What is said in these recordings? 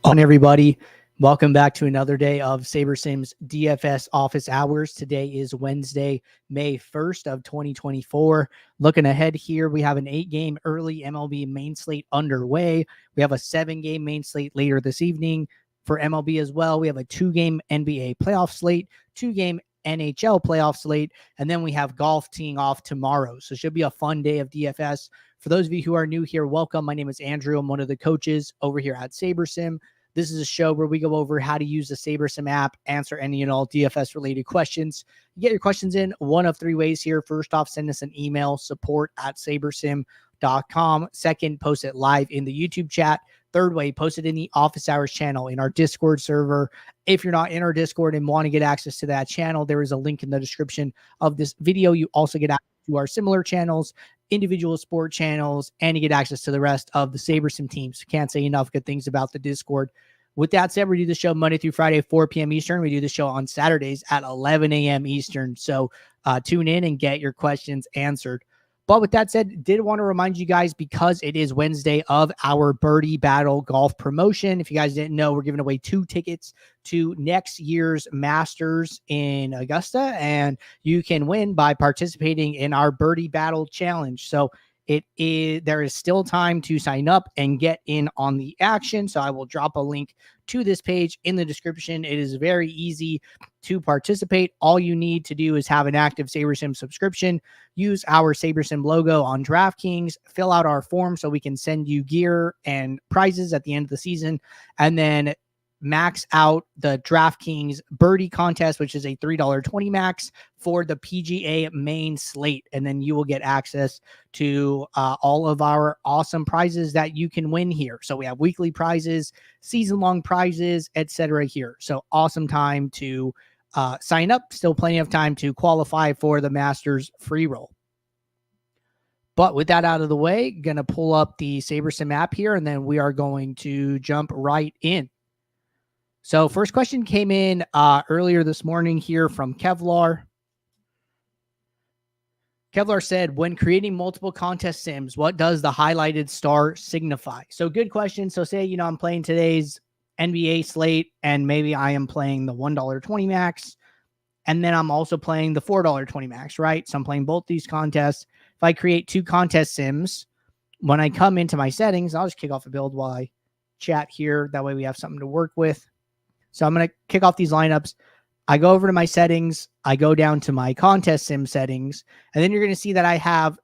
On everybody, welcome back to another day of SaberSim's DFS office hours. Today is Wednesday, May 1st of 2024. Looking ahead here, we have an 8-game early MLB main slate underway. We have a 7-game main slate later this evening for MLB as well. We have a 2-game NBA playoff slate, 2-game NHL playoff slate, and then we have golf teeing off tomorrow. So it should be a fun day of DFS. For those of you who are new here, welcome. My name is Andrew. I'm one of the coaches over here at SaberSim. This is a show where we go over how to use the SaberSim app, answer any and all DFS-related questions. You get your questions in one of 3 ways here. First off, send us an email, support@sabersim.com. Second, post it live in the YouTube chat. Third way, post it in the office hours channel in our Discord server. If you're not in our Discord and want to get access to that channel, there is a link in the description of this video. You also get access to our similar channels, individual sport channels, and you get access to the rest of the SaberSim teams. Can't say enough good things about the Discord. With that said, we do the show Monday through Friday, 4 p.m. Eastern. We do the show on Saturdays at 11 a.m. Eastern. So tune in and get your questions answered. But with that said, did want to remind you guys, because it is Wednesday, of our Birdie Battle golf promotion. If you guys didn't know, we're giving away 2 tickets to next year's Masters in Augusta, and you can win by participating in our Birdie Battle challenge. So there is still time to sign up and get in on the action. So I will drop a link to this page in the description. It is very easy to participate. All you need to do is have an active SaberSim subscription, use our SaberSim logo on DraftKings, fill out our form so we can send you gear and prizes at the end of the season, and then max out the DraftKings birdie contest, which is a $3.20 max for the PGA main slate. And then you will get access to all of our awesome prizes that you can win here. So we have weekly prizes, season-long prizes, etc. here. So awesome time to sign up. Still plenty of time to qualify for the Masters free roll. But with that out of the way, going to pull up the SaberSim app here, and then we are going to jump right in. So first question came in earlier this morning here from Kevlar. Kevlar said, when creating multiple contest sims, what does the highlighted star signify? So good question. So say, I'm playing today's NBA slate, and maybe I am playing the $1.20 max, and then I'm also playing the $4.20 max, right? So I'm playing both these contests. If I create 2 contest sims, when I come into my settings, I'll just kick off a build while I chat here. That way we have something to work with. So I'm going to kick off these lineups. I go over to my settings. I go down to my contest sim settings. And then you're going to see that I have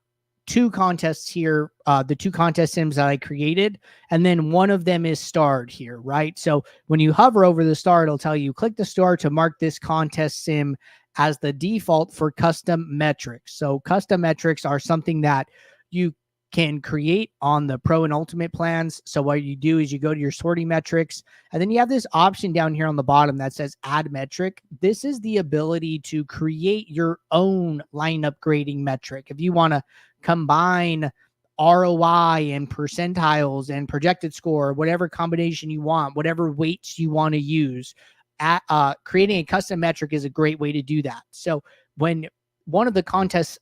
2 contests here, the 2 contest sims that I created. And then one of them is starred here, right? So when you hover over the star, it'll tell you click the star to mark this contest sim as the default for custom metrics. So custom metrics are something that you can create on the Pro and Ultimate plans. So what you do is you go to your sorting metrics, and then you have this option down here on the bottom that says add metric. This is the ability to create your own lineup grading metric. If you want to combine ROI and percentiles and projected score, whatever combination you want, whatever weights you want to use, creating a custom metric is a great way to do that. So when one of the contests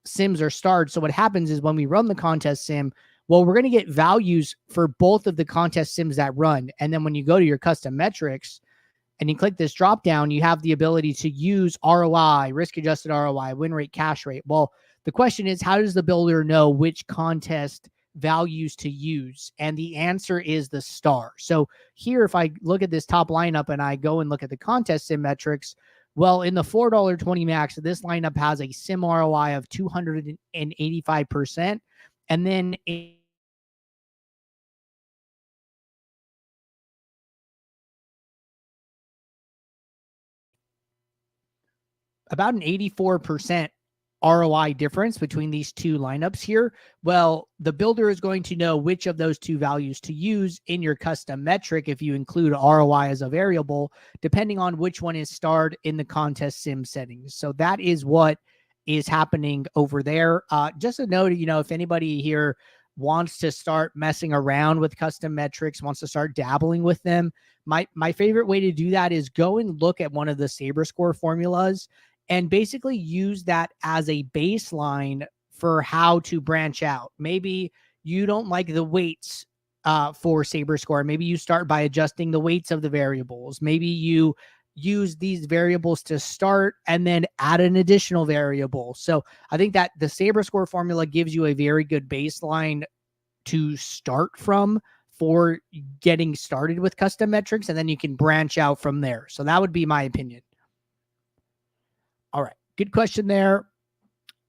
sims are starred, so what happens is when we run the contest sim, well, we're going to get values for both of the contest sims that run. And then when you go to your custom metrics and you click this drop down, you have the ability to use ROI, risk adjusted ROI, win rate, cash rate. Well, the question is, how does the builder know which contest values to use? And the answer is the star. So here, if I look at this top lineup and I go and look at the contest sim metrics, well, in the $4.20 max, this lineup has a sim ROI of 285%. And then about an 84% ROI difference between these 2 lineups here. Well, the builder is going to know which of those 2 values to use in your custom metric if you include ROI as a variable, depending on which one is starred in the contest sim settings. So that is what is happening over there. Just a note, if anybody here wants to start messing around with custom metrics, wants to start dabbling with them, my favorite way to do that is go and look at one of the SaberScore formulas and basically use that as a baseline for how to branch out. Maybe you don't like the weights for Saber Score. Maybe you start by adjusting the weights of the variables. Maybe you use these variables to start and then add an additional variable. So I think that the Saber Score formula gives you a very good baseline to start from for getting started with custom metrics, and then you can branch out from there. So that would be my opinion. All right. Good question there.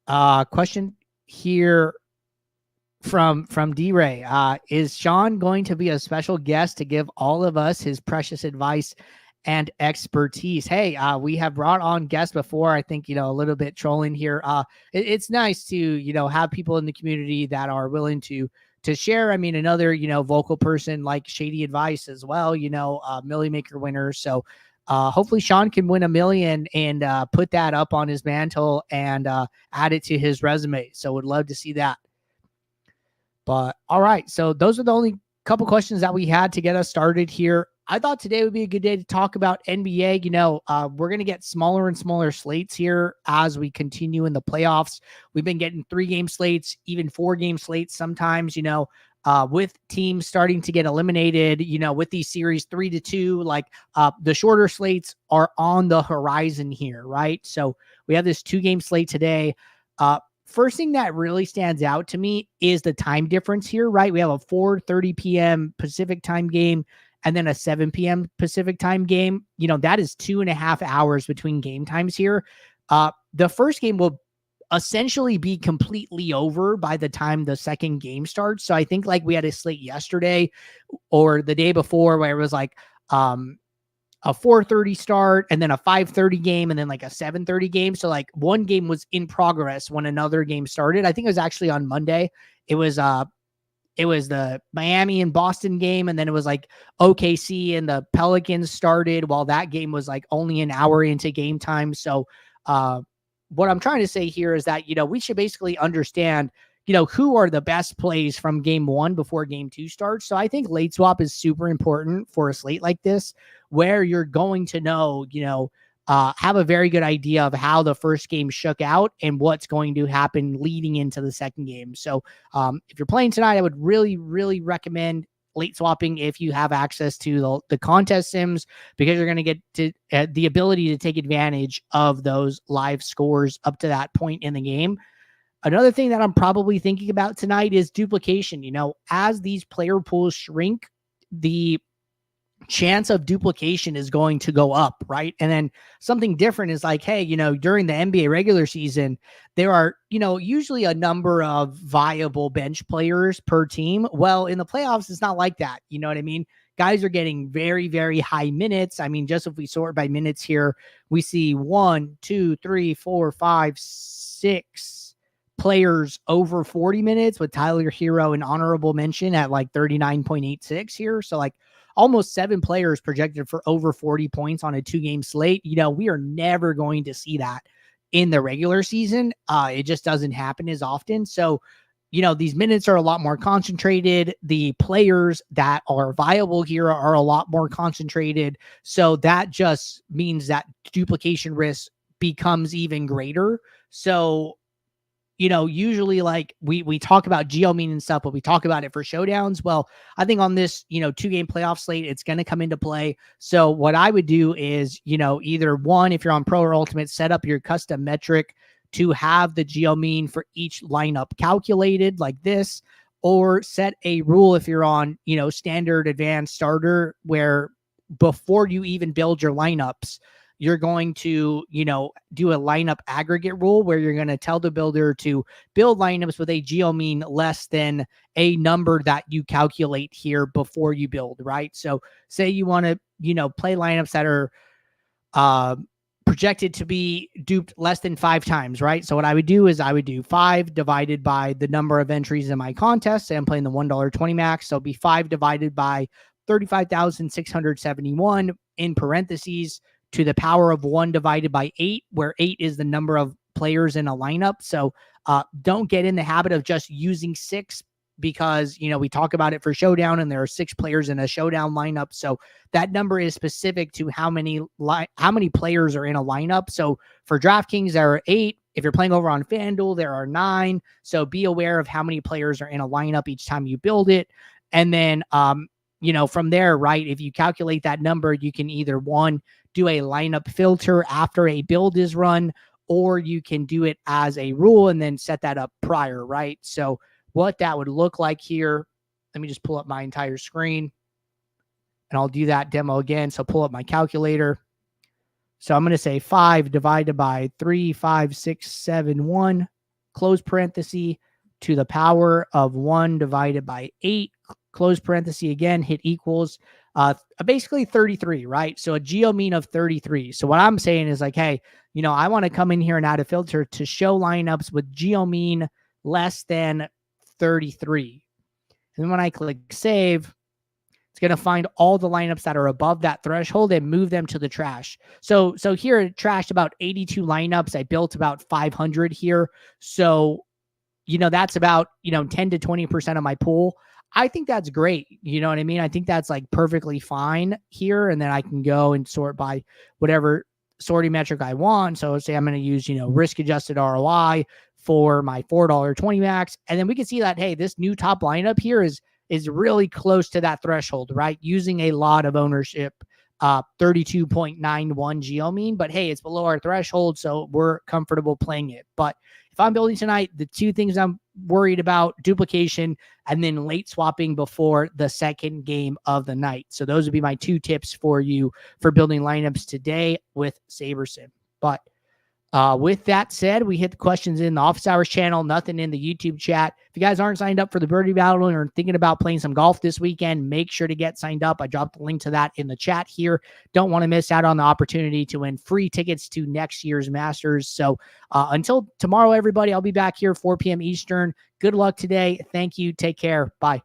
Question here from D-Ray. Is Sean going to be a special guest to give all of us his precious advice and expertise? Hey, we have brought on guests before. I think, a little bit trolling here. It's nice to, have people in the community that are willing to share. I mean, another, vocal person like Shady Advice as well, Millie Maker winner. So hopefully Sean can win $1 million and put that up on his mantle and add it to his resume. So would love to see that. But all right, so those are the only couple questions that we had to get us started here. I thought today would be a good day to talk about NBA. We're going to get smaller and smaller slates here as we continue in the playoffs. We've been getting 3-game slates, even 4-game slates sometimes, with teams starting to get eliminated, with these series 3-2, like the shorter slates are on the horizon here, right? So we have this 2-game slate today. First thing that really stands out to me is the time difference here, right? We have a 4:30 p.m. Pacific time game and then a 7 p.m. Pacific time game. That is 2.5 hours between game times here. The first game will essentially be completely over by the time the second game starts. So I think like we had a slate yesterday or the day before where it was like, a 4:30 start and then a 5:30 game and then like a 7:30 game. So like one game was in progress when another game started. I think it was actually on Monday. It was the Miami and Boston game. And then it was like OKC and the Pelicans started while that game was like only an hour into game time. So what I'm trying to say here is that, we should basically understand, who are the best plays from game 1 before game 2 starts. So I think late swap is super important for a slate like this, where you're going to know, have a very good idea of how the first game shook out and what's going to happen leading into the second game. So if you're playing tonight, I would really, really recommend late swapping if you have access to the contest sims, because you're going to get to the ability to take advantage of those live scores up to that point in the game. Another thing that I'm probably thinking about tonight is duplication. As these player pools shrink, the chance of duplication is going to go up, right? And then something different is like, hey, during the NBA regular season, there are, usually a number of viable bench players per team. Well, in the playoffs, it's not like that. You know what I mean? Guys are getting very, very high minutes. I mean, just if we sort by minutes here, we see 1, 2, 3, 4, 5, 6 players over 40 minutes, with Tyler Hero an honorable mention at like 39.86 here. So like almost 7 players projected for over 40 points on a 2-game slate. We are never going to see that in the regular season. It just doesn't happen as often. So, these minutes are a lot more concentrated. The players that are viable here are a lot more concentrated. So that just means that duplication risk becomes even greater. So, usually like we talk about geo mean and stuff, but we talk about it for showdowns. Well, I think on this, 2-game playoff slate, it's going to come into play. So what I would do is, either one, if you're on pro or ultimate, set up your custom metric to have the geo mean for each lineup calculated like this, or set a rule if you're on, standard, advanced, starter, where before you even build your lineups, you're going to, do a lineup aggregate rule where you're going to tell the builder to build lineups with a geo mean less than a number that you calculate here before you build, right? So say you want to, play lineups that are projected to be duped less than 5 times, right? So what I would do is I would do 5 divided by the number of entries in my contest. Say I'm playing the $1.20 max. So it'd be 5 divided by 35,671 in parentheses to the power of 1 divided by 8, where 8 is the number of players in a lineup. So don't get in the habit of just using 6, because, we talk about it for showdown and there are 6 players in a showdown lineup. So that number is specific to how many players are in a lineup. So for DraftKings, there are 8. If you're playing over on FanDuel, there are 9. So be aware of how many players are in a lineup each time you build it. And then, from there, right, if you calculate that number, you can either one, do a lineup filter after a build is run, or you can do it as a rule and then set that up prior, right? So what that would look like here, let me just pull up my entire screen and I'll do that demo again. So pull up my calculator. So I'm going to say 5 divided by 3, 5, 6, 7, 1, close parenthesis, to the power of 1 divided by 8, close parenthesis again, hit equals, basically 33, right? So a geo mean of 33. So what I'm saying is like, hey, I want to come in here and add a filter to show lineups with geo mean less than 33. And then when I click save, it's going to find all the lineups that are above that threshold and move them to the trash. So here it trashed about 82 lineups. I built about 500 here. So, that's about, 10 to 20% of my pool. I think that's great. You know what I mean? I think that's like perfectly fine here. And then I can go and sort by whatever sorting metric I want. So say I'm going to use, risk adjusted ROI for my $4.20 max. And then we can see that, hey, this new top lineup here is really close to that threshold, right? Using a lot of ownership, 32.91 geo mean, but hey, it's below our threshold, so we're comfortable playing it. But if I'm building tonight, the two things I'm worried about, duplication and then late swapping before the second game of the night. So those would be my 2 tips for you for building lineups today with SaberSim. But with that said, we hit the questions in the Office Hours channel, nothing in the YouTube chat. If you guys aren't signed up for the Birdie Battle and are thinking about playing some golf this weekend, make sure to get signed up. I dropped the link to that in the chat here. Don't want to miss out on the opportunity to win free tickets to next year's Masters. So until tomorrow, everybody, I'll be back here 4 p.m. Eastern. Good luck today. Thank you. Take care. Bye.